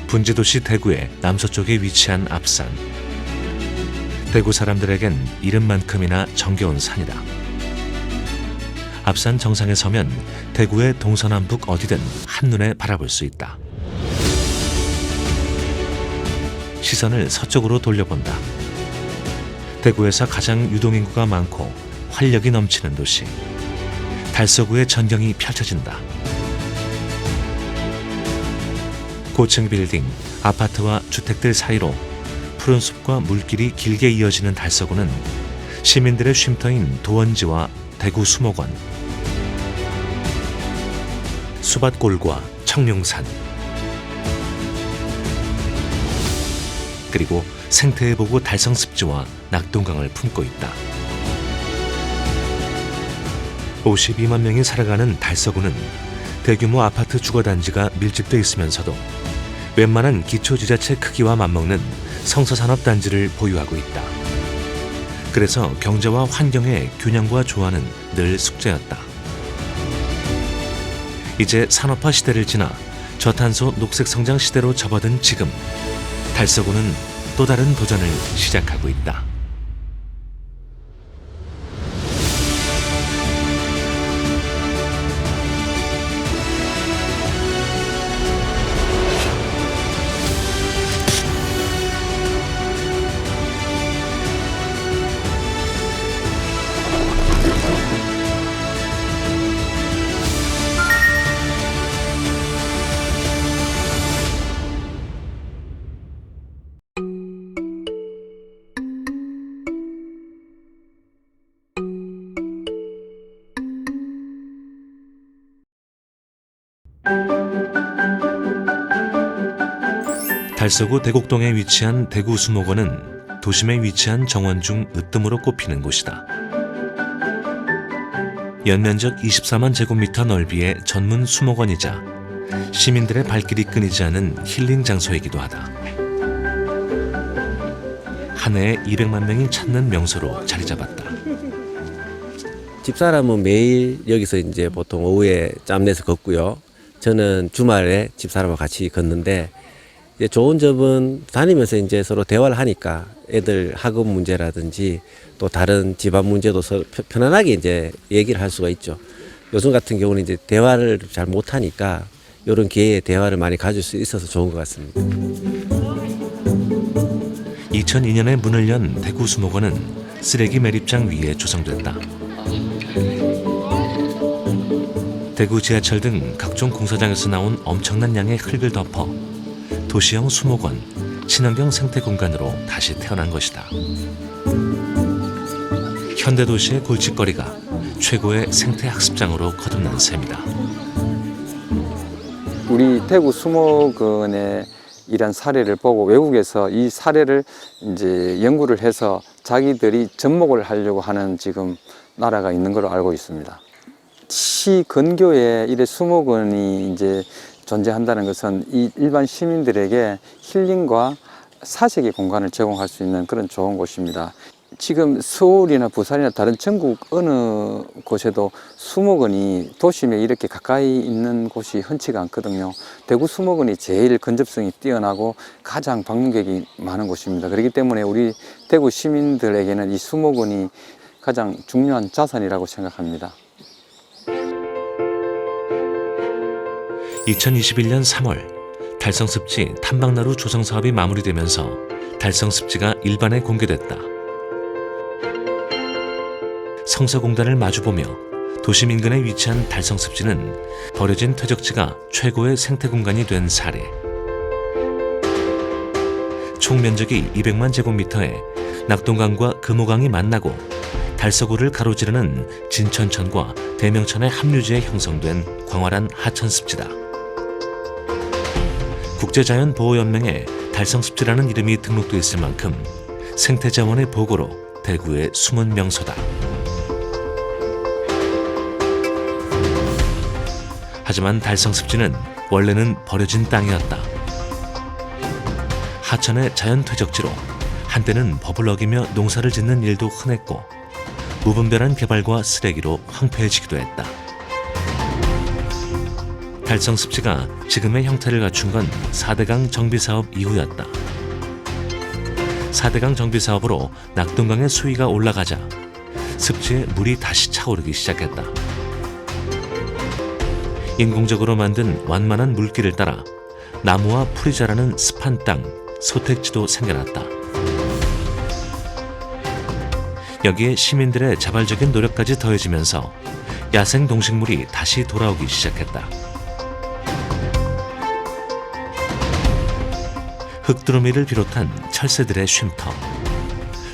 분지도시 대구의 남서쪽에 위치한 앞산. 대구 사람들에겐 이름만큼이나 정겨운 산이다. 앞산 정상에 서면 대구의 동서남북 어디든 한눈에 바라볼 수 있다. 시선을 서쪽으로 돌려본다. 대구에서 가장 유동인구가 많고 활력이 넘치는 도시. 달서구의 전경이 펼쳐진다. 고층 빌딩, 아파트와 주택들 사이로 푸른 숲과 물길이 길게 이어지는 달서구는 시민들의 쉼터인 도원지와 대구 수목원, 수밭골과 청룡산, 그리고 생태의 보고 달성습지와 낙동강을 품고 있다. 52만 명이 살아가는 달서구는 대규모 아파트 주거단지가 밀집돼 있으면서도 웬만한 기초지자체 크기와 맞먹는 성서산업단지를 보유하고 있다. 그래서 경제와 환경의 균형과 조화는 늘 숙제였다. 이제 산업화 시대를 지나 저탄소 녹색성장 시대로 접어든 지금, 달서구는 또 다른 도전을 시작하고 있다. 달서구 대곡동에 위치한 대구 수목원은 도심에 위치한 정원 중 으뜸으로 꼽히는 곳이다. 연면적 24만 제곱미터 넓이의 전문 수목원이자 시민들의 발길이 끊이지 않은 힐링 장소이기도 하다. 한 해에 200만 명이 찾는 명소로 자리 잡았다. 집사람은 매일 여기서 이제 보통 오후에 짬 내서 걷고요. 저는 주말에 집사람과 같이 걷는데, 이제 좋은 점은 다니면서 이제 서로 대화를 하니까 애들 학업 문제라든지 또 다른 집안 문제도 서로 편안하게 이제 얘기를 할 수가 있죠. 요즘 같은 경우는 이제 대화를 잘 못하니까 이런 기회에 대화를 많이 가질 수 있어서 좋은 것 같습니다. 2002년에 문을 연 대구 수목원은 쓰레기 매립장 위에 조성됐다. 대구 지하철 등 각종 공사장에서 나온 엄청난 양의 흙을 덮어 도시형 수목원, 친환경 생태 공간으로 다시 태어난 것이다. 현대도시의 골칫거리가 최고의 생태 학습장으로 거듭난 셈이다. 우리 대구 수목원의 이런 사례를 보고 외국에서 이 사례를 이제 연구를 해서 자기들이 접목을 하려고 하는 지금 나라가 있는 걸로 알고 있습니다. 시 근교에 이래 수목원이 이제 존재한다는 것은 이 일반 시민들에게 힐링과 사색의 공간을 제공할 수 있는 그런 좋은 곳입니다. 지금 서울이나 부산이나 다른 전국 어느 곳에도 수목원이 도심에 이렇게 가까이 있는 곳이 흔치가 않거든요. 대구 수목원이 제일 근접성이 뛰어나고 가장 방문객이 많은 곳입니다. 그렇기 때문에 우리 대구 시민들에게는 이 수목원이 가장 중요한 자산이라고 생각합니다. 2021년 3월 달성습지 탐방나루 조성 사업이 마무리되면서 달성습지가 일반에 공개됐다. 성서공단을 마주보며 도심 인근에 위치한 달성습지는 버려진 퇴적지가 최고의 생태공간이 된 사례. 총 면적이 200만 제곱미터에 낙동강과 금호강이 만나고 달서구를 가로지르는 진천천과 대명천의 합류지에 형성된 광활한 하천습지다. 국제자연보호연맹에 달성습지라는 이름이 등록돼 있을 만큼 생태자원의 보고로 대구의 숨은 명소다. 하지만 달성습지는 원래는 버려진 땅이었다. 하천의 자연퇴적지로 한때는 법을 어기며 농사를 짓는 일도 흔했고 무분별한 개발과 쓰레기로 황폐해지기도 했다. 달성 습지가 지금의 형태를 갖춘 건 4대강 정비사업 이후였다. 4대강 정비사업으로 낙동강의 수위가 올라가자 습지에 물이 다시 차오르기 시작했다. 인공적으로 만든 완만한 물길을 따라 나무와 풀이 자라는 습한 땅, 소택지도 생겨났다. 여기에 시민들의 자발적인 노력까지 더해지면서 야생 동식물이 다시 돌아오기 시작했다. 흑두루미를 비롯한 철새들의 쉼터,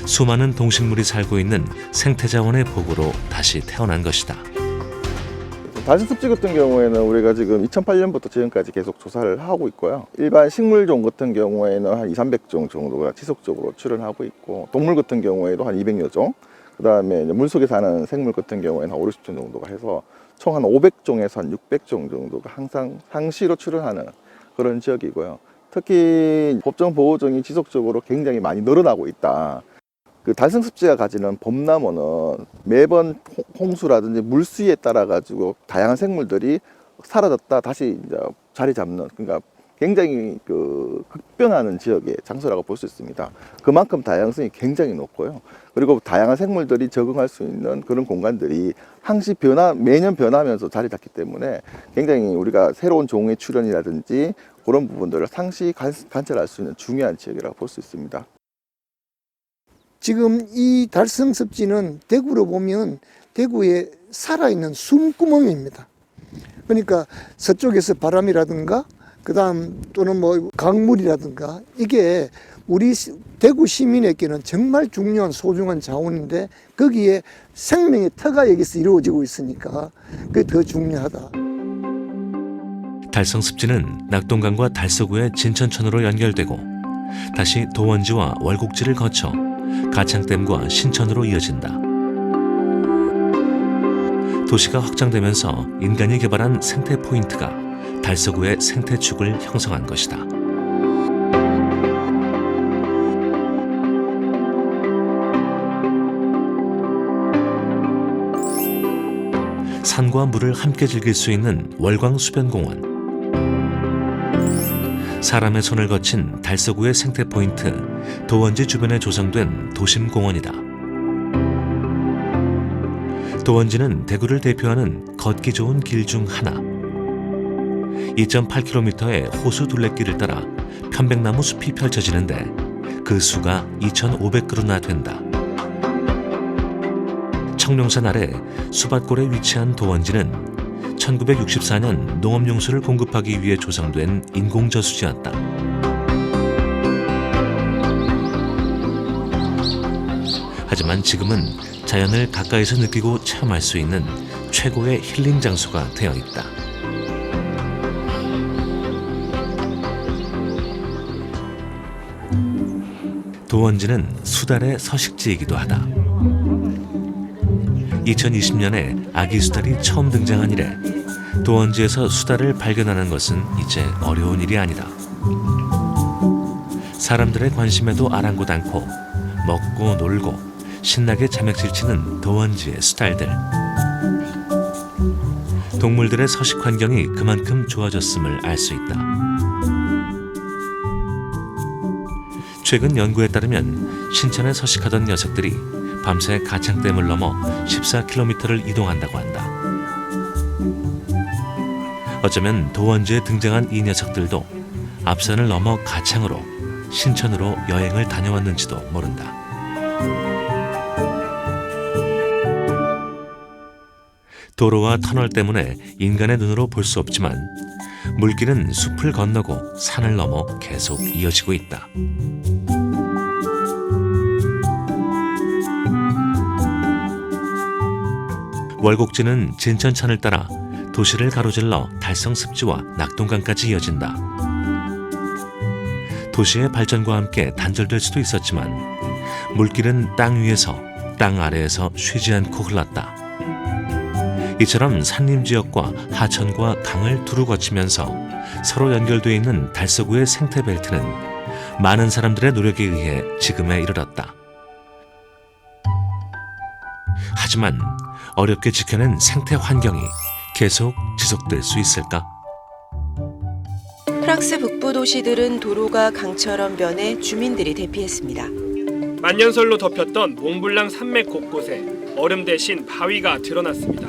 수많은 동식물이 살고 있는 생태자원의 보고로 다시 태어난 것이다. 달성 습지 같은 경우에는 우리가 지금 2008년부터 지금까지 계속 조사를 하고 있고요. 일반 식물종 같은 경우에는 한 200~300종 정도가 지속적으로 출현하고 있고, 동물 같은 경우에도 한 200여 종, 그 다음에 물속에 사는 생물 같은 경우에는 한 50종 정도가 해서 총 한 500종에서 한 600종 정도가 항상 상시로 출현하는 그런 지역이고요. 특히 법정 보호종이 지속적으로 굉장히 많이 늘어나고 있다. 그 달성 습지가 가지는 봄나무는 매번 홍수라든지 물수위에 따라 가지고 다양한 생물들이 사라졌다 다시 이제 자리 잡는, 그러니까 굉장히 그 급변하는 지역의 장소라고 볼 수 있습니다. 그만큼 다양성이 굉장히 높고요. 그리고 다양한 생물들이 적응할 수 있는 그런 공간들이 항시 매년 변하면서 자리 잡기 때문에 굉장히 우리가 새로운 종의 출현이라든지 그런 부분들을 상시 관찰할 수 있는 중요한 지역이라고 볼 수 있습니다. 지금 이 달성 습지는 대구로 보면 대구에 살아있는 숨구멍입니다. 그러니까 서쪽에서 바람이라든가 그다음 또는 뭐 강물이라든가 이게 우리 대구 시민에게는 정말 중요한 소중한 자원인데 거기에 생명의 터가 여기서 이루어지고 있으니까 그게 더 중요하다. 달성 습지는 낙동강과 달서구의 진천천으로 연결되고 다시 도원지와 월곡지를 거쳐 가창댐과 신천으로 이어진다. 도시가 확장되면서 인간이 개발한 생태 포인트가 달서구의 생태축을 형성한 것이다. 산과 물을 함께 즐길 수 있는 월광수변공원. 사람의 손을 거친 달서구의 생태 포인트 도원지 주변에 조성된 도심공원이다. 도원지는 대구를 대표하는 걷기 좋은 길 중 하나. 2.8km의 호수 둘레길을 따라 편백나무 숲이 펼쳐지는데 그 수가 2,500그루나 된다. 청룡산 아래 수밭골에 위치한 도원지는 1964년 농업용수를 공급하기 위해 조성된 인공저수지였다. 하지만 지금은 자연을 가까이서 느끼고 체험할 수 있는 최고의 힐링 장소가 되어 있다. 도원지는 수달의 서식지이기도 하다. 2020년에 아기 수달이 처음 등장한 이래 도원지에서 수달을 발견하는 것은 이제 어려운 일이 아니다. 사람들의 관심에도 아랑곳 않고 먹고 놀고 신나게 자맥질치는 도원지의 수달들. 동물들의 서식 환경이 그만큼 좋아졌음을 알 수 있다. 최근 연구에 따르면 신천에 서식하던 녀석들이 밤새 가창댐을 넘어 14km를 이동한다고 한다. 어쩌면 도원지에 등장한 이 녀석들도 앞산을 넘어 가창으로 신천으로 여행을 다녀왔는지도 모른다. 도로와 터널 때문에 인간의 눈으로 볼 수 없지만 물길은 숲을 건너고 산을 넘어 계속 이어지고 있다. 월곡지는 진천천을 따라 도시를 가로질러 달성 습지와 낙동강까지 이어진다. 도시의 발전과 함께 단절될 수도 있었지만 물길은 땅 위에서 땅 아래에서 쉬지 않고 흘렀다. 이처럼 산림지역과 하천과 강을 두루 거치면서 서로 연결되어 있는 달서구의 생태벨트는 많은 사람들의 노력에 의해 지금에 이르렀다. 하지만 어렵게 지켜낸 생태 환경이 계속 지속될 수 있을까? 프랑스 북부 도시들은 도로가 강처럼 변해 주민들이 대피했습니다. 만년설로 덮였던 몽블랑 산맥 곳곳에 얼음 대신 바위가 드러났습니다.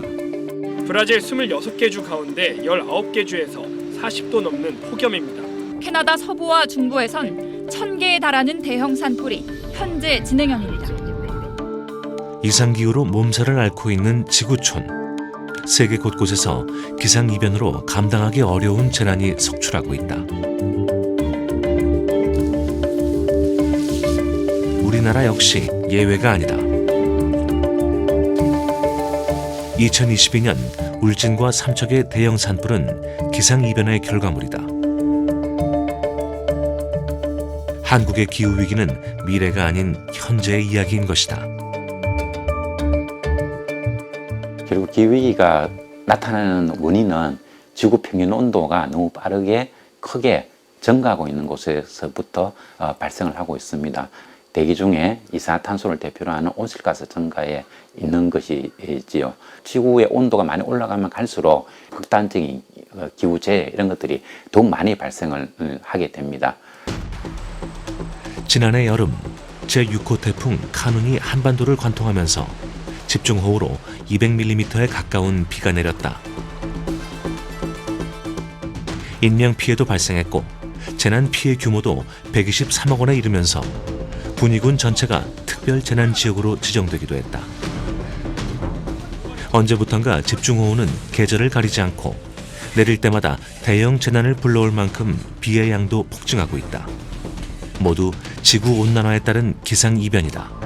브라질 26개 주 가운데 19개 주에서 40도 넘는 폭염입니다. 캐나다 서부와 중부에선 1000개에 달하는 대형 산불이 현재 진행형입니다. 이상기후로 몸살을 앓고 있는 지구촌. 세계 곳곳에서 기상이변으로 감당하기 어려운 재난이 속출하고 있다. 우리나라 역시 예외가 아니다. 2022년 울진과 삼척의 대형 산불은 기상이변의 결과물이다. 한국의 기후위기는 미래가 아닌 현재의 이야기인 것이다. 결국 기후위기가 나타나는 원인은 지구 평균 온도가 너무 빠르게 크게 증가하고 있는 곳에서부터 발생을 하고 있습니다. 대기 중에 이산화탄소를 대표로 하는 온실가스 증가에 있는 것이지요. 지구의 온도가 많이 올라가면 갈수록 극단적인 기후재해 이런 것들이 더욱 많이 발생을 하게 됩니다. 지난해 여름 제6호 태풍 카눈이 한반도를 관통하면서 집중호우로 200mm에 가까운 비가 내렸다. 인명피해도 발생했고 재난 피해 규모도 123억 원에 이르면서 군위군 전체가 특별재난지역으로 지정되기도 했다. 언제부턴가 집중호우는 계절을 가리지 않고 내릴 때마다 대형 재난을 불러올 만큼 비의 양도 폭증하고 있다. 모두 지구온난화에 따른 기상이변이다.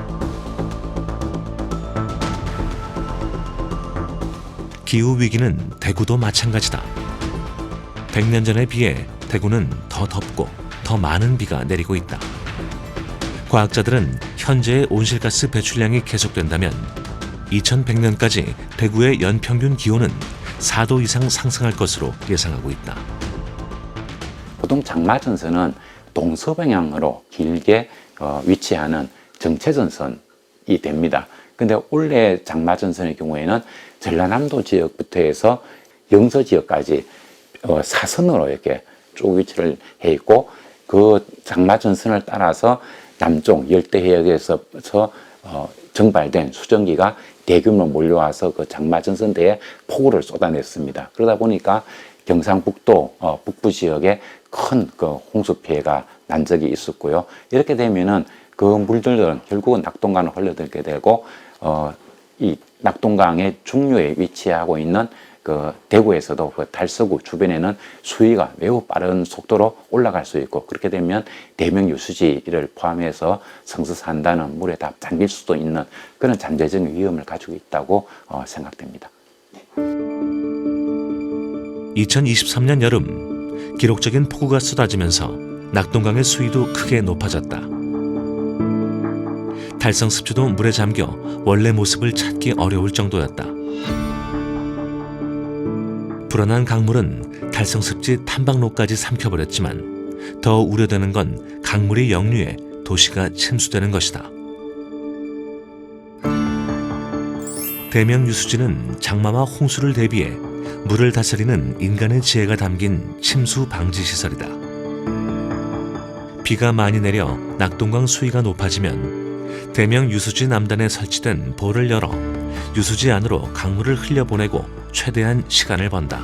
기후위기는 대구도 마찬가지다. 100년 전에 비해 대구는 더 덥고 더 많은 비가 내리고 있다. 과학자들은 현재의 온실가스 배출량이 계속된다면 2100년까지 대구의 연평균 기온은 4도 이상 상승할 것으로 예상하고 있다. 보통 장마전선은 동서방향으로 길게 위치하는 정체전선이 됩니다. 근데 올해 장마전선의 경우에는 전라남도 지역부터 해서 영서 지역까지 사선으로 이렇게 쭉 위치를 해 있고 그 장마전선을 따라서 남쪽 열대해역에서 증발된 수증기가 대규모로 몰려와서 그 장마전선대에 폭우를 쏟아냈습니다. 그러다 보니까 경상북도 북부 지역에 큰 그 홍수 피해가 난 적이 있었고요. 이렇게 되면은 그 물들은 결국은 낙동강으로 흘러들게 되고 이 낙동강의 중류에 위치하고 있는 그 대구에서도 그 달서구 주변에는 수위가 매우 빠른 속도로 올라갈 수 있고 그렇게 되면 대명 유수지를 포함해서 성서산단은 물에 다 잠길 수도 있는 그런 잠재적인 위험을 가지고 있다고 생각됩니다. 2023년 여름 기록적인 폭우가 쏟아지면서 낙동강의 수위도 크게 높아졌다. 달성 습지도 물에 잠겨 원래 모습을 찾기 어려울 정도였다. 불어난 강물은 달성 습지 탐방로까지 삼켜버렸지만 더 우려되는 건 강물이 역류해 도시가 침수되는 것이다. 대명 유수지는 장마와 홍수를 대비해 물을 다스리는 인간의 지혜가 담긴 침수 방지 시설이다. 비가 많이 내려 낙동강 수위가 높아지면 대명 유수지 남단에 설치된 보를 열어 유수지 안으로 강물을 흘려보내고 최대한 시간을 번다.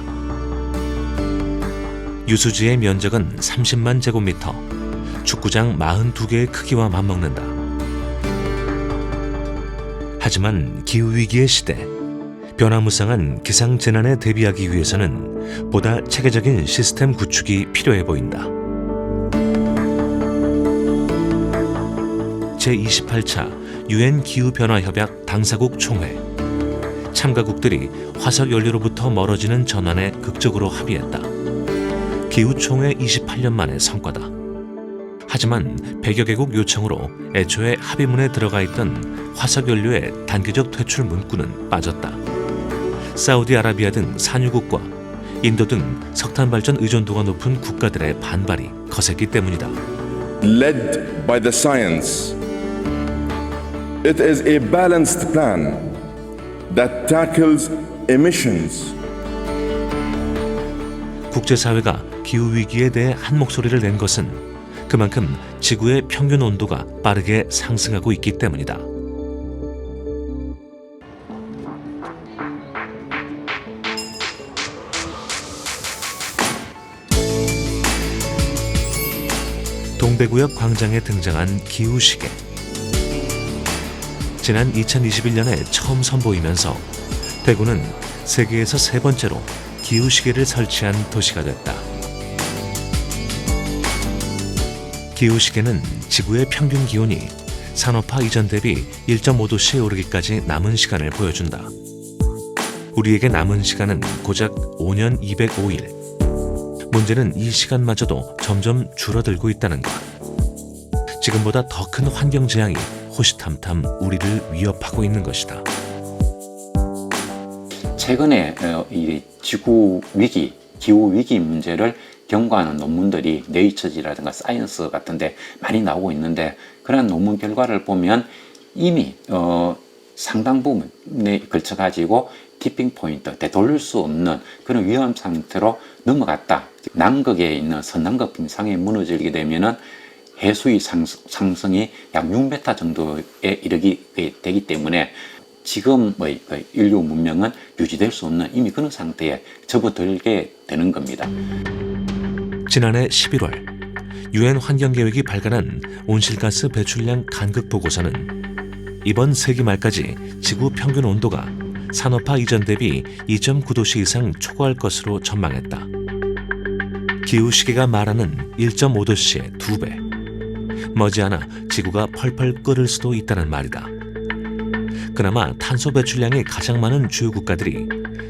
유수지의 면적은 30만 제곱미터, 축구장 42개의 크기와 맞먹는다. 하지만 기후위기의 시대, 변화무쌍한 기상재난에 대비하기 위해서는 보다 체계적인 시스템 구축이 필요해 보인다. 제28차 UN 기후변화협약 당사국 총회. 참가국들이 화석 연료로부터 멀어지는 전환에 극적으로 합의했다. 기후총회 28년 만의 성과다. 하지만 100여 개국 요청으로 애초에 합의문에 들어가 있던 화석 연료의 단계적 퇴출 문구는 빠졌다. 사우디아라비아 등 산유국과 인도 등 석탄 발전 의존도가 높은 국가들의 반발이 거셌기 때문이다. Led by the science, it is a balanced plan that tackles emissions. 국제사회가 기후위기에 대해 한 목소리를 낸 것은 그만큼 지구의 평균 온도가 빠르게 상승하고 있기 때문이다. 동대구역 광장에 등장한 기후시계. 지난 2021년에 처음 선보이면서 대구는 세계에서 세 번째로 기후시계를 설치한 도시가 됐다. 기후시계는 지구의 평균 기온이 산업화 이전 대비 1.5도씨에 오르기까지 남은 시간을 보여준다. 우리에게 남은 시간은 고작 5년 205일. 문제는 이 시간마저도 점점 줄어들고 있다는 것. 지금보다 더 큰 환경 재앙이 호시탐탐 우리를 위협하고 있는 것이다. 최근에 이 지구 위기, 기후 위기 문제를 경고하는 논문들이 네이처지라든가 사이언스 같은데 많이 나오고 있는데, 그런 논문 결과를 보면 이미 상당 부분에 걸쳐 가지고 티핑 포인트, 되돌릴 수 없는 그런 위험 상태로 넘어갔다. 남극에 있는 선남극 빙상이 무너지게 되면은 해수의 상승이 약 6m 정도에 이르게 되기 때문에 지금의 인류 문명은 유지될 수 없는 이미 그런 상태에 접어들게 되는 겁니다. 지난해 11월 유엔 환경계획이 발간한 온실가스 배출량 간극 보고서는 이번 세기 말까지 지구 평균 온도가 산업화 이전 대비 2.9도씨 이상 초과할 것으로 전망했다. 기후시계가 말하는 1.5도씨의 2배. 머지않아 지구가 펄펄 끓을 수도 있다는 말이다. 그나마 탄소 배출량이 가장 많은 주요 국가들이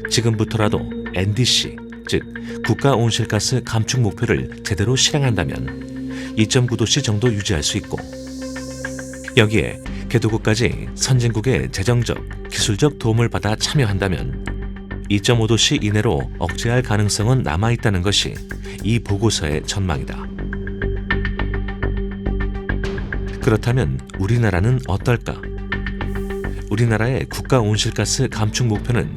지금부터라도 NDC, 즉 국가 온실가스 감축 목표를 제대로 실행한다면 2.9도씨 정도 유지할 수 있고, 여기에 개도국까지 선진국의 재정적, 기술적 도움을 받아 참여한다면 2.5도씨 이내로 억제할 가능성은 남아있다는 것이 이 보고서의 전망이다. 그렇다면 우리나라는 어떨까? 우리나라의 국가 온실가스 감축 목표는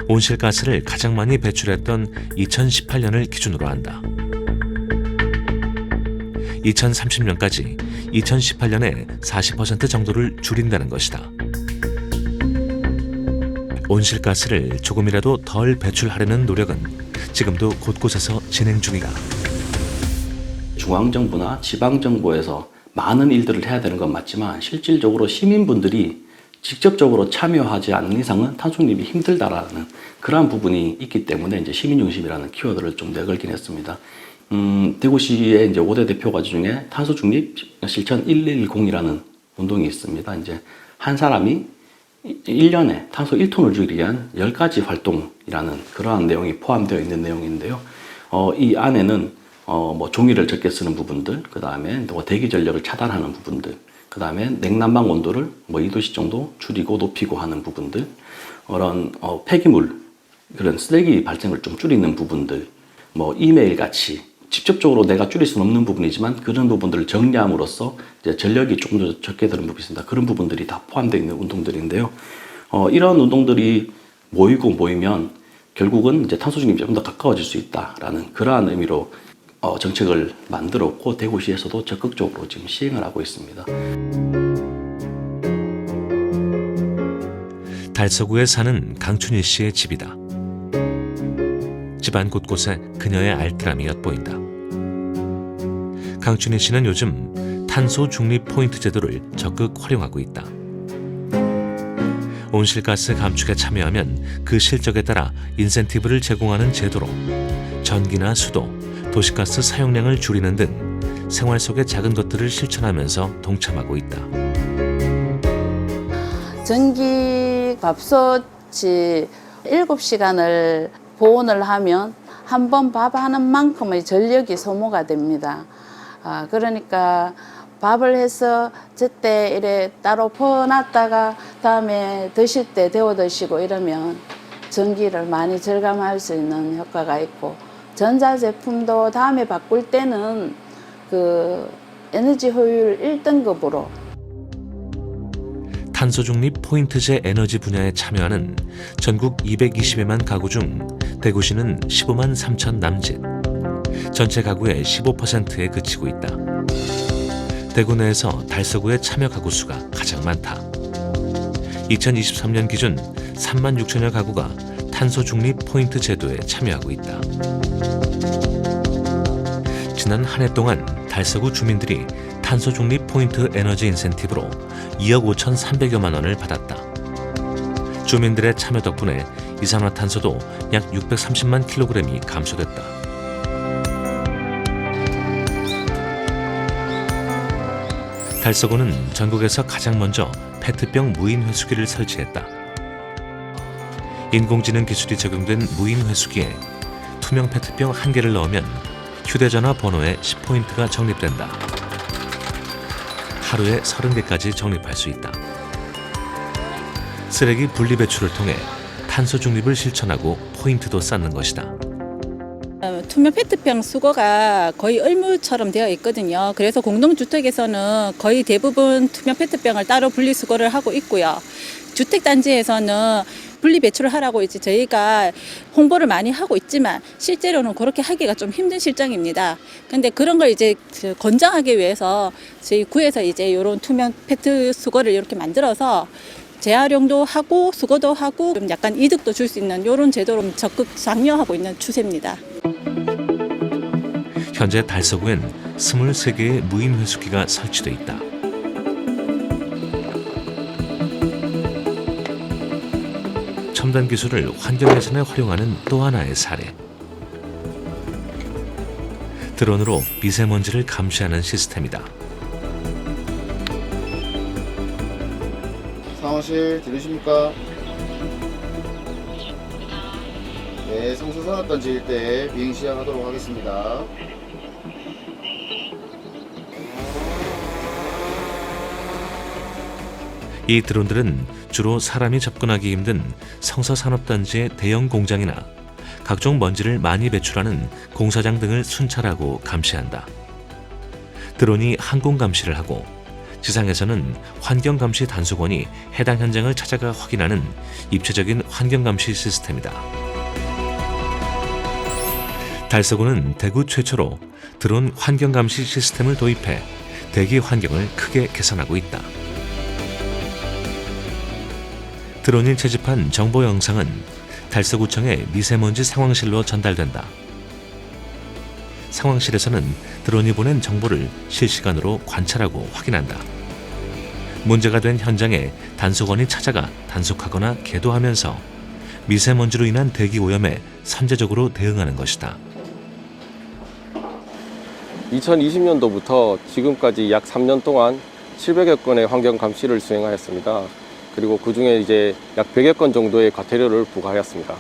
온실가스를 가장 많이 배출했던 2018년을 기준으로 한다. 2030년까지 2018년의 40% 정도를 줄인다는 것이다. 온실가스를 조금이라도 덜 배출하려는 노력은 지금도 곳곳에서 진행 중이다. 중앙정부나 지방정부에서 많은 일들을 해야 되는 건 맞지만 실질적으로 시민분들이 직접적으로 참여하지 않는 이상은 탄소 중립이 힘들다라는 그러한 부분이 있기 때문에 이제 시민중심이라는 키워드를 좀 내걸긴 했습니다. 대구시의 이제 5대 대표 과제 중에 탄소 중립 실천 110이라는 운동이 있습니다. 이제 한 사람이 1년에 탄소 1톤을 줄이기 위한 10가지 활동이라는 그러한 내용이 포함되어 있는 내용인데요. 이 안에는 뭐 종이를 적게 쓰는 부분들, 그 다음에 대기 전력을 차단하는 부분들, 그 다음에 냉난방 온도를 뭐 2도씨 정도 줄이고 높이고 하는 부분들, 그런 폐기물, 그런 쓰레기 발생을 좀 줄이는 부분들, 뭐 이메일 같이 직접적으로 내가 줄일 수는 없는 부분이지만 그런 부분들을 정리함으로써 이제 전력이 조금 더 적게 드는 부분이 있습니다. 그런 부분들이 다 포함되어 있는 운동들인데요. 이런 운동들이 모이면 결국은 이제 탄소 중립이 좀 더 가까워질 수 있다라는 그러한 의미로 정책을 만들었고 대구시에서도 적극적으로 지금 시행을 하고 있습니다. 달서구에 사는 강춘희 씨의 집이다. 집안 곳곳에 그녀의 알뜰함이 엿보인다. 강춘희 씨는 요즘 탄소 중립 포인트 제도를 적극 활용하고 있다. 온실가스 감축에 참여하면 그 실적에 따라 인센티브를 제공하는 제도로 전기나 수도, 도시가스 사용량을 줄이는 등 생활 속의 작은 것들을 실천하면서 동참하고 있다. 전기 밥솥이 7시간을 보온을 하면 한 번 밥하는 만큼의 전력이 소모가 됩니다. 그러니까 밥을 해서 제때 이래 따로 퍼놨다가 다음에 드실 때 데워 드시고 이러면 전기를 많이 절감할 수 있는 효과가 있고, 전자제품도 다음에 바꿀 때는 그 에너지 효율 1등급으로 탄소 중립 포인트제 에너지 분야에 참여하는 전국 220여만 가구 중 대구시는 15만 3천 남짓, 전체 가구의 15%에 그치고 있다. 대구 내에서 달서구의 참여 가구 수가 가장 많다. 2023년 기준 3만 6천여 가구가 탄소 중립 포인트 제도에 참여하고 있다. 지난 한 해 동안 달서구 주민들이 탄소 중립 포인트 에너지 인센티브로 2억 5,300여만 원을 받았다. 주민들의 참여 덕분에 이산화탄소도 약 630만 킬로그램이 감소됐다. 달서구는 전국에서 가장 먼저 페트병 무인 회수기를 설치했다. 인공지능 기술이 적용된 무인 회수기에 투명 페트병 1개를 넣으면 휴대전화 번호에 10포인트가 적립된다. 하루에 30개까지 적립할 수 있다. 쓰레기 분리 배출을 통해 탄소 중립을 실천하고 포인트도 쌓는 것이다. 투명 페트병 수거가 거의 의무처럼 되어 있거든요. 그래서 공동주택에서는 거의 대부분 투명 페트병을 따로 분리수거를 하고 있고요. 주택단지에서는 분리 배출을 하라고 이제 저희가 홍보를 많이 하고 있지만 실제로는 그렇게 하기가 좀 힘든 실정입니다. 근데 그런 걸 이제 권장하기 위해서 저희 구에서 이제 이런 투명 페트 수거를 이렇게 만들어서 재활용도 하고 수거도 하고 좀 약간 이득도 줄 수 있는 이런 제도로 적극 장려하고 있는 추세입니다. 현재 달서구엔 23개의 무인 회수기가 설치돼 있다. 첨단 기술을 환경 개선에 활용하는 또 하나의 사례. 드론으로 미세먼지를 감시하는 시스템이다. 상황실 들으십니까? 네, 성수산업단지 일대에 비행 시작하도록 하겠습니다. 이 드론들은 주로 사람이 접근하기 힘든 성서산업단지의 대형 공장이나 각종 먼지를 많이 배출하는 공사장 등을 순찰하고 감시한다. 드론이 항공 감시를 하고 지상에서는 환경감시 단속원이 해당 현장을 찾아가 확인하는 입체적인 환경감시 시스템이다. 달서구는 대구 최초로 드론 환경감시 시스템을 도입해 대기 환경을 크게 개선하고 있다. 드론이 채집한 정보 영상은 달서구청의 미세먼지 상황실로 전달된다. 상황실에서는 드론이 보낸 정보를 실시간으로 관찰하고 확인한다. 문제가 된 현장에 단속원이 찾아가 단속하거나 계도하면서 미세먼지로 인한 대기 오염에 선제적으로 대응하는 것이다. 2020년도부터 지금까지 약 3년 동안 700여 건의 환경 감시를 수행하였습니다. 그리고 그 중에 이제 약 100여 건 정도의 과태료를 부과하였습니다.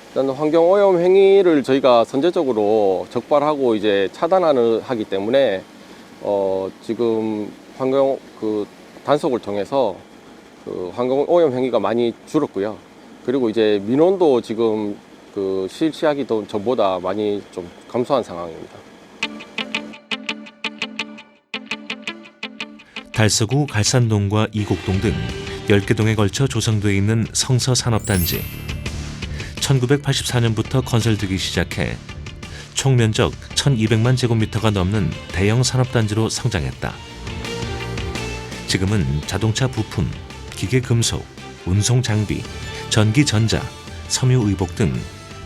일단 환경 오염 행위를 저희가 선제적으로 적발하고 이제 차단하기 때문에 지금 환경 단속을 통해서 환경 오염 행위가 많이 줄었고요. 그리고 이제 민원도 지금 실시하기 전보다 많이 좀 감소한 상황입니다. 달서구 갈산동과 이곡동 등 10개 동에 걸쳐 조성되어 있는 성서산업단지. 1984년부터 건설되기 시작해 총 면적 1200만 제곱미터가 넘는 대형 산업단지로 성장했다. 지금은 자동차 부품, 기계 금속, 운송 장비, 전기 전자, 섬유 의복 등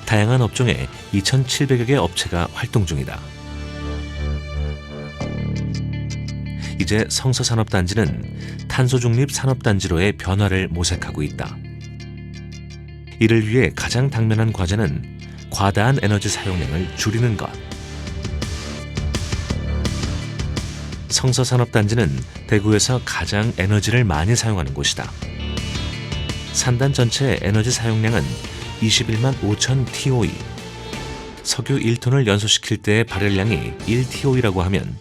다양한 업종에 2,700여 개 업체가 활동 중이다. 이제 성서산업단지는 탄소중립 산업단지로의 변화를 모색하고 있다. 이를 위해 가장 당면한 과제는 과다한 에너지 사용량을 줄이는 것. 성서산업단지는 대구에서 가장 에너지를 많이 사용하는 곳이다. 산단 전체 에너지 사용량은 21만 5천 TOE. 석유 1톤을 연소시킬 때의 발열량이 1TOE라고 하면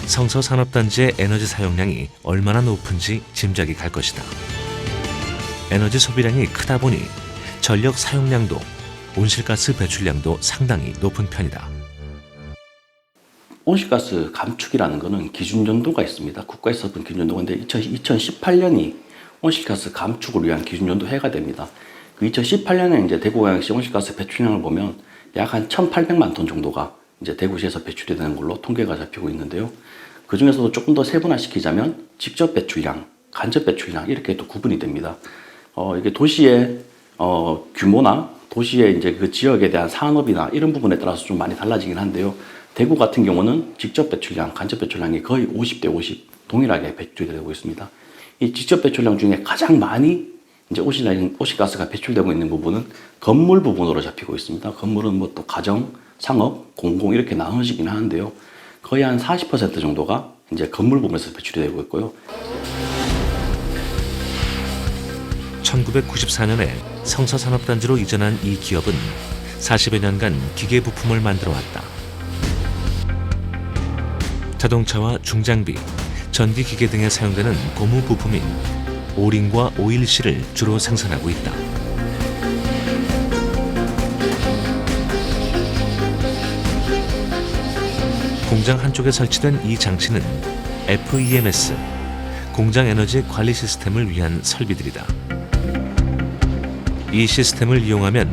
성서산업단지의 에너지 사용량이 얼마나 높은지 짐작이 갈 것이다. 에너지 소비량이 크다 보니 전력 사용량도 온실가스 배출량도 상당히 높은 편이다. 온실가스 감축이라는 것은 기준연도가 있습니다. 국가에서 썼던 기준연도인데 2018년이 온실가스 감축을 위한 기준연도 해가 됩니다. 그 2018년에 이제 대구광역시 온실가스 배출량을 보면 약 한 1,800만 톤 정도가 이제 대구시에서 배출이 되는 걸로 통계가 잡히고 있는데요. 그 중에서도 조금 더 세분화시키자면 직접 배출량, 간접 배출량 이렇게 또 구분이 됩니다. 이게 도시의 규모나 도시의 이제 그 지역에 대한 산업이나 이런 부분에 따라서 좀 많이 달라지긴 한데요. 대구 같은 경우는 직접 배출량, 간접 배출량이 거의 50대 50 동일하게 배출이 되고 있습니다. 이 직접 배출량 중에 가장 많이 이제 오십가스가 배출되고 있는 부분은 건물 부분으로 잡히고 있습니다. 건물은 뭐 또 가정, 상업, 공공 이렇게 나눠지긴 하는데요. 거의 한 40% 정도가 이제 건물 부분에서 배출이 되고 있고요. 1994년에 성서산업단지로 이전한 이 기업은 40여 년간 기계 부품을 만들어 왔다. 자동차와 중장비, 전기기계 등에 사용되는 고무 부품인 오링과 오일실을 주로 생산하고 있다. 공장 한쪽에 설치된 이 장치는 FEMS, 공장 에너지 관리 시스템을 위한 설비들이다. 이 시스템을 이용하면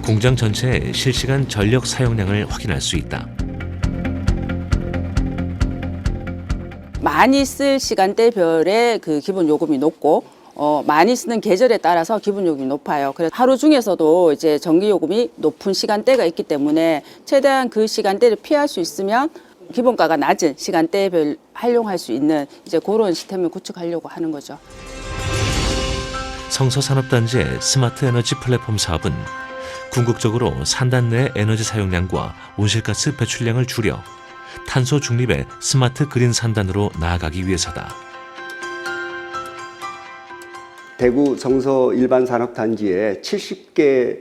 공장 전체의 실시간 전력 사용량을 확인할 수 있다. 많이 쓸 시간대별의 그 기본 요금이 높고 많이 쓰는 계절에 따라서 기본 요금이 높아요. 그래서 하루 중에서도 이제 전기 요금이 높은 시간대가 있기 때문에 최대한 그 시간대를 피할 수 있으면 기본가가 낮은 시간대별 활용할 수 있는 이제 그런 시스템을 구축하려고 하는 거죠. 성서산업단지의 스마트 에너지 플랫폼 사업은 궁극적으로 산단 내 에너지 사용량과 온실가스 배출량을 줄여 탄소 중립의 스마트 그린 산단으로 나아가기 위해서다. 대구 성서 일반산업단지에 70개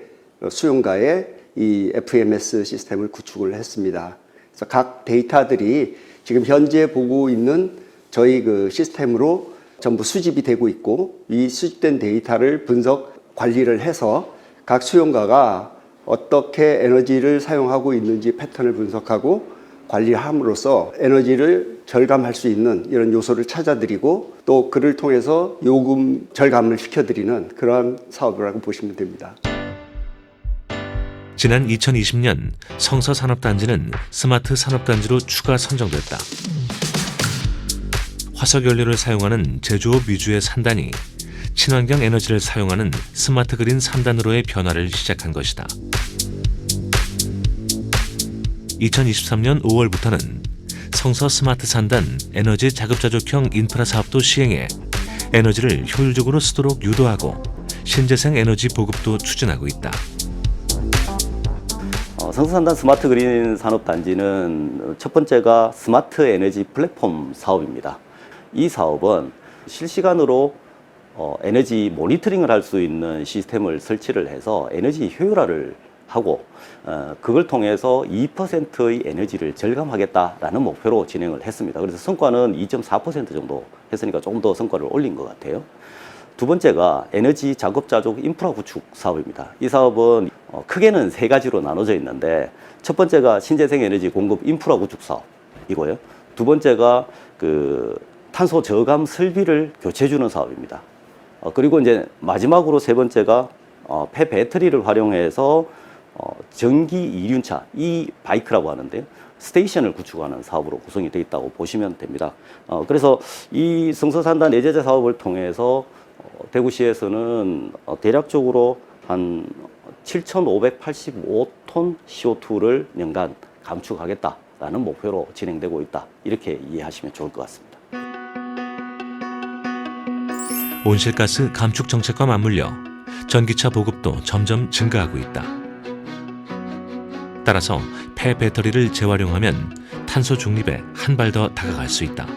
수용가에 이 FEMS 시스템을 구축을 했습니다. 그래서 각 데이터들이 지금 현재 보고 있는 저희 그 시스템으로 전부 수집이 되고 있고, 이 수집된 데이터를 분석 관리를 해서 각 수용가가 어떻게 에너지를 사용하고 있는지 패턴을 분석하고 관리함으로써 에너지를 절감할 수 있는 이런 요소를 찾아드리고 또 그를 통해서 요금 절감을 시켜드리는 그러한 사업이라고 보시면 됩니다. 지난 2020년 성서산업단지는 스마트 산업단지로 추가 선정됐다. 화석연료를 사용하는 제조업 위주의 산단이 친환경 에너지를 사용하는 스마트 그린 산단으로의 변화를 시작한 것이다. 2023년 5월부터는 성서 스마트 산단 에너지 자급자족형 인프라 사업도 시행해 에너지를 효율적으로 쓰도록 유도하고 신재생 에너지 보급도 추진하고 있다. 성서산단 스마트 그린 산업단지는 첫 번째가 스마트 에너지 플랫폼 사업입니다. 이 사업은 실시간으로 에너지 모니터링을 할 수 있는 시스템을 설치를 해서 에너지 효율화를 하고 그걸 통해서 2%의 에너지를 절감하겠다라는 목표로 진행을 했습니다. 그래서 성과는 2.4% 정도 했으니까 조금 더 성과를 올린 것 같아요. 두 번째가 에너지 작업자족 인프라 구축 사업입니다. 이 사업은 크게는 세 가지로 나눠져 있는데 첫 번째가 신재생 에너지 공급 인프라 구축 사업이고요. 두 번째가 그 탄소 저감 설비를 교체해주는 사업입니다. 그리고 이제 마지막으로 세 번째가 폐배터리를 활용해서 전기 이륜차, 이 바이크라고 하는데요. 스테이션을 구축하는 사업으로 구성이 되어 있다고 보시면 됩니다. 그래서 이 성서산단 내재자 사업을 통해서 대구시에서는 대략적으로 한 7,585톤 CO2를 연간 감축하겠다라는 목표로 진행되고 있다. 이렇게 이해하시면 좋을 것 같습니다. 온실가스 감축 정책과 맞물려 전기차 보급도 점점 증가하고 있다. 따라서 폐배터리를 재활용하면 탄소 중립에 한 발 더 다가갈 수 있다.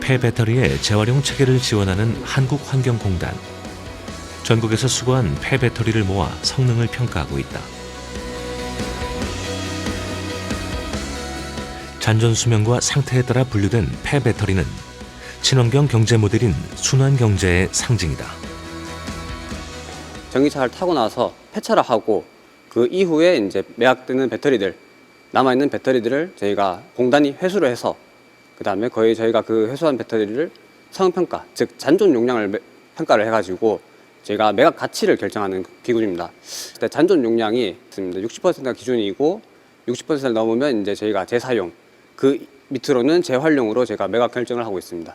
폐배터리의 재활용 체계를 지원하는 한국환경공단. 전국에서 수거한 폐배터리를 모아 성능을 평가하고 있다. 잔존수명과 상태에 따라 분류된 폐배터리는 친환경 경제 모델인 순환경제의 상징이다. 전기차를 타고 나서 폐차를 하고 그 이후에 이제 매각되는 배터리들, 남아있는 배터리들을 저희가 공단이 회수를 해서 그 다음에 거의 저희가 그 회수한 배터리를 성능평가, 즉 잔존 용량을 평가를 해가지고 저희가 매각 가치를 결정하는 기구입니다. 잔존 용량이 60%가 기준이고 60%를 넘으면 이제 저희가 재사용, 그 밑으로는 재활용으로 제가 매각 결정을 하고 있습니다.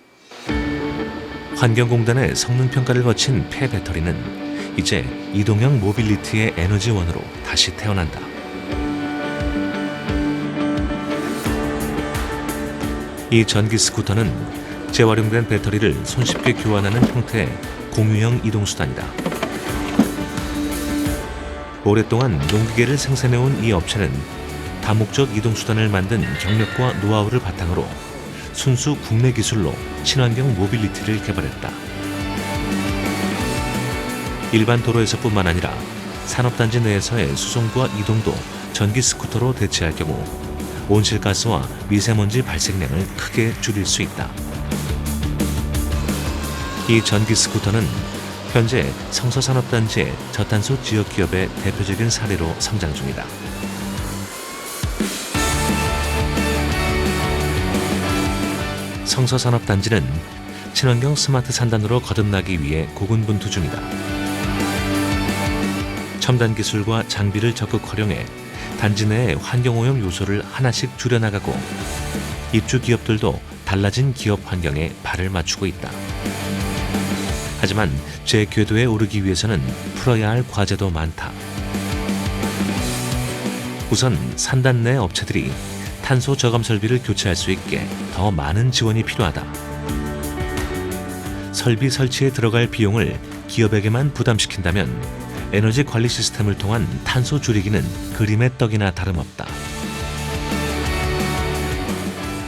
환경공단의 성능평가를 거친 폐배터리는 이제 이동형 모빌리티의 에너지원으로 다시 태어난다. 이 전기 스쿠터는 재활용된 배터리를 손쉽게 교환하는 형태의 공유형 이동수단이다. 오랫동안 농기계를 생산해온 이 업체는 다목적 이동수단을 만든 경력과 노하우를 바탕으로 순수 국내 기술로 친환경 모빌리티를 개발했다. 일반 도로에서뿐만 아니라 산업단지 내에서의 수송과 이동도 전기 스쿠터로 대체할 경우 온실가스와 미세먼지 발생량을 크게 줄일 수 있다. 이 전기 스쿠터는 현재 성서산업단지의 저탄소 지역기업의 대표적인 사례로 성장 중이다. 성서산업단지는 친환경 스마트 산단으로 거듭나기 위해 고군분투 중이다. 첨단 기술과 장비를 적극 활용해 단지 내의 환경오염 요소를 하나씩 줄여나가고 입주 기업들도 달라진 기업 환경에 발을 맞추고 있다. 하지만 제궤도에 오르기 위해서는 풀어야 할 과제도 많다. 우선 산단 내 업체들이 탄소 저감 설비를 교체할 수 있게 더 많은 지원이 필요하다. 설비 설치에 들어갈 비용을 기업에게만 부담시킨다면 에너지 관리 시스템을 통한 탄소 줄이기는 그림의 떡이나 다름없다.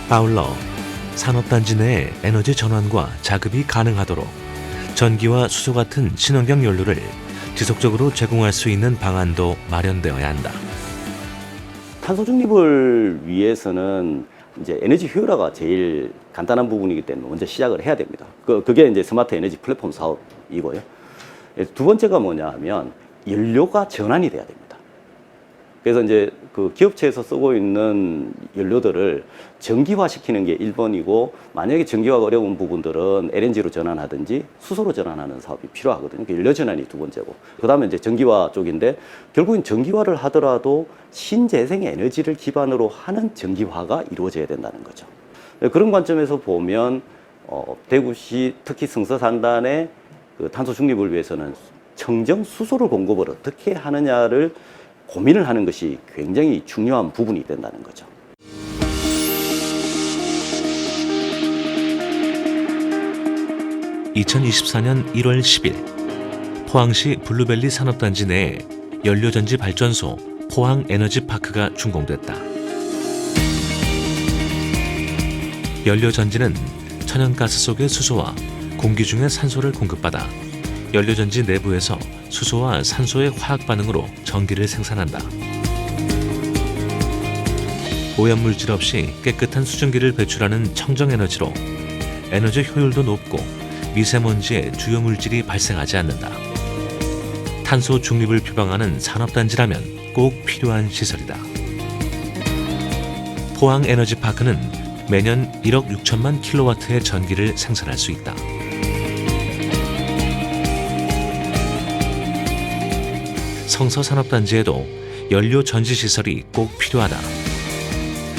아울러 산업단지 내의 에너지 전환과 자급이 가능하도록 전기와 수소 같은 친환경 연료를 지속적으로 제공할 수 있는 방안도 마련되어야 한다. 탄소 중립을 위해서는 이제 에너지 효율화가 제일 간단한 부분이기 때문에 먼저 시작을 해야 됩니다. 그게 이제 스마트 에너지 플랫폼 사업이고요. 두 번째가 뭐냐 하면 연료가 전환이 돼야 됩니다. 그래서 이제 그 기업체에서 쓰고 있는 연료들을 전기화 시키는 게 1번이고, 만약에 전기화가 어려운 부분들은 LNG로 전환하든지 수소로 전환하는 사업이 필요하거든요. 연료 전환이 두 번째고, 그 다음에 이제 전기화 쪽인데, 결국엔 전기화를 하더라도 신재생 에너지를 기반으로 하는 전기화가 이루어져야 된다는 거죠. 그런 관점에서 보면 대구시 특히 성서산단의 그 탄소 중립을 위해서는 청정 수소를 공급을 어떻게 하느냐를 고민을 하는 것이 굉장히 중요한 부분이 된다는 거죠. (2024년 1월 10일) 포항시 블루밸리 산업단지 내에 연료전지 발전소 포항에너지파크가 준공됐다. 연료전지는 천연가스 속의 수소와 공기 중의 산소를 공급받아 연료전지 내부에서 수소와 산소의 화학 반응으로 전기를 생산한다. 오염물질 없이 깨끗한 수증기를 배출하는 청정에너지로 에너지 효율도 높고 미세먼지의 주요 물질이 발생하지 않는다. 탄소 중립을 표방하는 산업단지라면 꼭 필요한 시설이다. 포항에너지파크는 매년 1억 6천만 킬로와트의 전기를 생산할 수 있다. 성서산업단지에도 연료 전지 시설이 꼭 필요하다.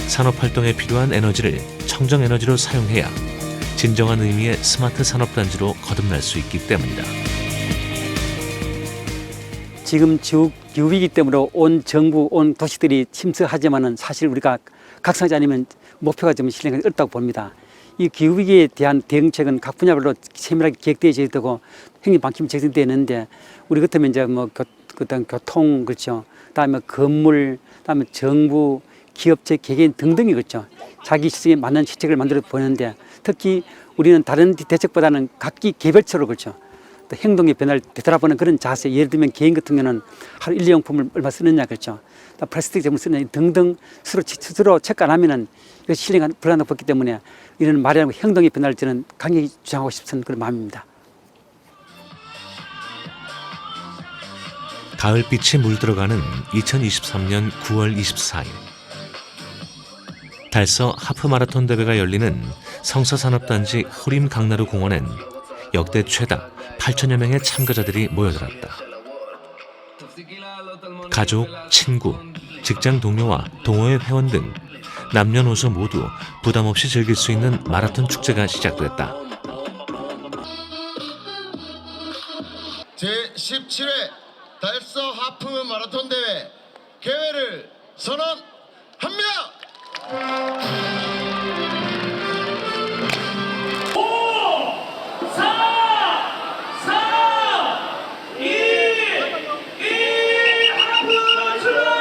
산업활동에 필요한 에너지를 청정에너지로 사용해야 진정한 의미의 스마트 산업단지로 거듭날 수 있기 때문이다. 지금 기후위기 때문에 온 정부, 온 도시들이 힘써하지만은 사실 우리가 각성하지 않으면 목표가 좀 실행하기 어렵다고 봅니다. 이 기후위기에 대한 대응책은 각 분야별로 세밀하게 기획되어야 되고 행정방침이 제정되어 있는데, 우리 같으면 이제 뭐 그다음 교통, 그렇죠. 그다음에 건물, 그다음에 정부, 기업체, 개개인 등등이 그렇죠. 자기 시스템에 맞는 시책을 만들어 보는데, 특히 우리는 다른 대책보다는 각기 개별처로 그렇죠. 또 행동의 변화를 되돌아보는 그런 자세. 예를 들면 개인 같은 경우는 하루 일회용품을 얼마 쓰느냐 그렇죠. 또 플라스틱 제품을 쓰느냐 등등 스스로 체크 안 하면은 이거 실행이 불가능하기 때문에 이런 말이라고 행동의 변화를 저는 강하게 주장하고 싶은 그런 마음입니다. 가을빛이 물들어가는 2023년 9월 24일 달서 하프마라톤 대회가 열리는 성서산업단지 호림 강나루 공원엔 역대 최다 8천여 명의 참가자들이 모여들었다. 가족, 친구, 직장 동료와 동호회 회원 등 남녀노소 모두 부담 없이 즐길 수 있는 마라톤 축제가 시작됐다. 제17회 달서 하프 마라톤 대회 개회를 선언합니다. 5, 4, 3, 2, 1 하프 출발!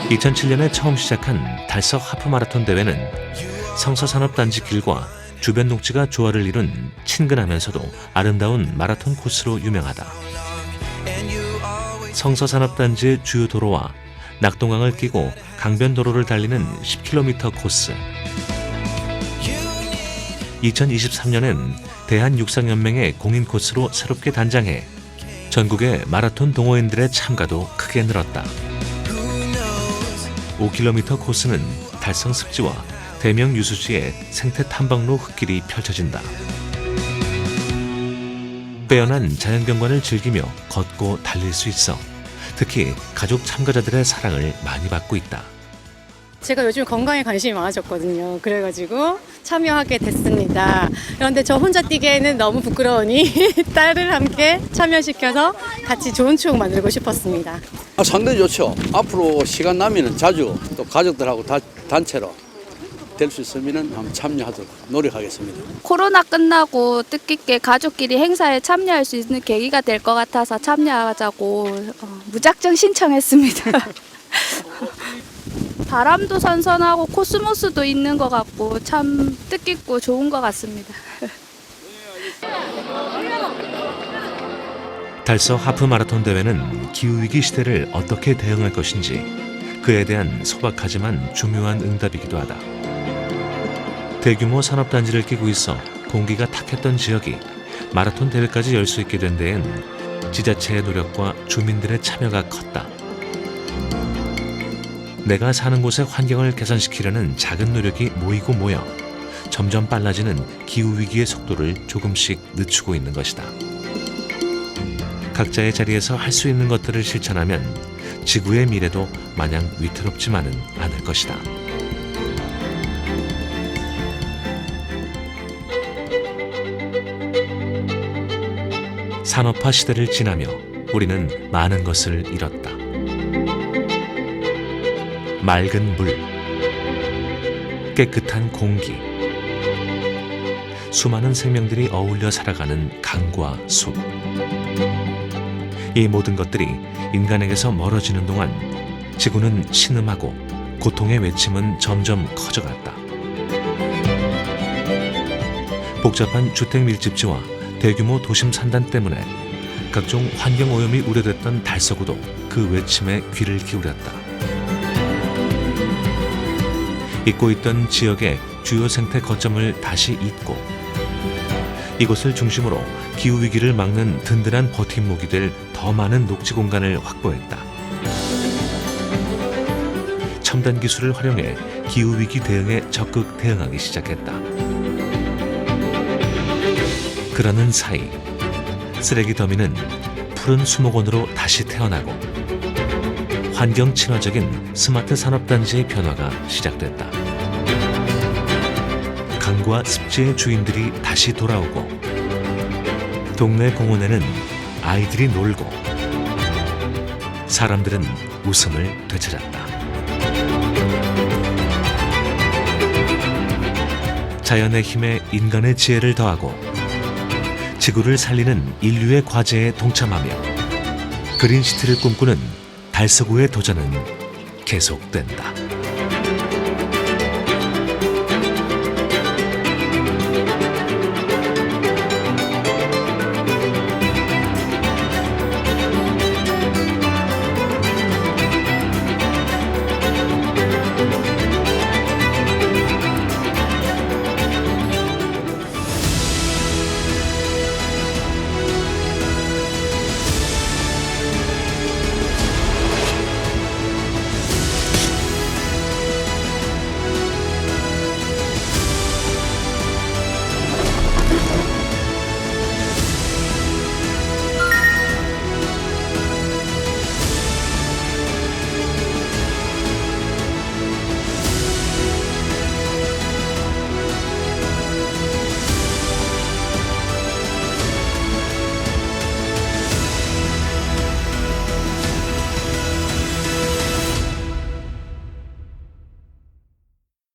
2007년에 처음 시작한 달서 하프 마라톤 대회는 성서산업단지 길과 주변 녹지가 조화를 이룬 친근하면서도 아름다운 마라톤 코스로 유명하다. 성서산업단지의 주요 도로와 낙동강을 끼고 강변도로를 달리는 10km 코스. 2023년엔 대한육상연맹의 공인 코스로 새롭게 단장해 전국의 마라톤 동호인들의 참가도 크게 늘었다. 5km 코스는 달성 습지와 대명 유수지의 생태 탐방로 흙길이 펼쳐진다. 빼어난 자연경관을 즐기며 걷고 달릴 수 있어 특히 가족 참가자들의 사랑을 많이 받고 있다. 제가 요즘 건강에 관심이 많아졌거든요. 그래가지고 참여하게 됐습니다. 그런데 저 혼자 뛰기에는 너무 부끄러우니 딸을 함께 참여시켜서 같이 좋은 추억 만들고 싶었습니다. 상당히 좋죠. 앞으로 시간 나면 자주 또 가족들하고 단체로 될 수 있으면 한번 참여하도록 노력하겠습니다. 코로나 끝나고 뜻깊게 가족끼리 행사에 참여할 수 있는 계기가 될 것 같아서 참여하자고 무작정 신청했습니다. 바람도 선선하고 코스모스도 있는 것 같고 참 뜻깊고 좋은 것 같습니다. 달서 하프 마라톤 대회는 기후위기 시대를 어떻게 대응할 것인지 그에 대한 소박하지만 중요한 응답이기도 하다. 대규모 산업단지를 끼고 있어 공기가 탁했던 지역이 마라톤 대회까지 열 수 있게 된 데엔 지자체의 노력과 주민들의 참여가 컸다. 내가 사는 곳의 환경을 개선시키려는 작은 노력이 모이고 모여 점점 빨라지는 기후위기의 속도를 조금씩 늦추고 있는 것이다. 각자의 자리에서 할 수 있는 것들을 실천하면 지구의 미래도 마냥 위태롭지만은 않을 것이다. 산업화 시대를 지나며 우리는 많은 것을 잃었다. 맑은 물, 깨끗한 공기, 수많은 생명들이 어울려 살아가는 강과 숲. 이 모든 것들이 인간에게서 멀어지는 동안 지구는 신음하고 고통의 외침은 점점 커져갔다. 복잡한 주택 밀집지와 대규모 도심 산단 때문에 각종 환경 오염이 우려됐던 달서구도 그 외침에 귀를 기울였다. 잊고 있던 지역의 주요 생태 거점을 다시 잇고 이곳을 중심으로 기후위기를 막는 든든한 버팀목이 될 더 많은 녹지 공간을 확보했다. 첨단 기술을 활용해 기후위기 대응에 적극 대응하기 시작했다. 그러는 사이 쓰레기 더미는 푸른 수목원으로 다시 태어나고 환경 친화적인 스마트 산업단지의 변화가 시작됐다. 강과 습지의 주인들이 다시 돌아오고 동네 공원에는 아이들이 놀고 사람들은 웃음을 되찾았다. 자연의 힘에 인간의 지혜를 더하고 지구를 살리는 인류의 과제에 동참하며 그린시티를 꿈꾸는 달서구의 도전은 계속된다.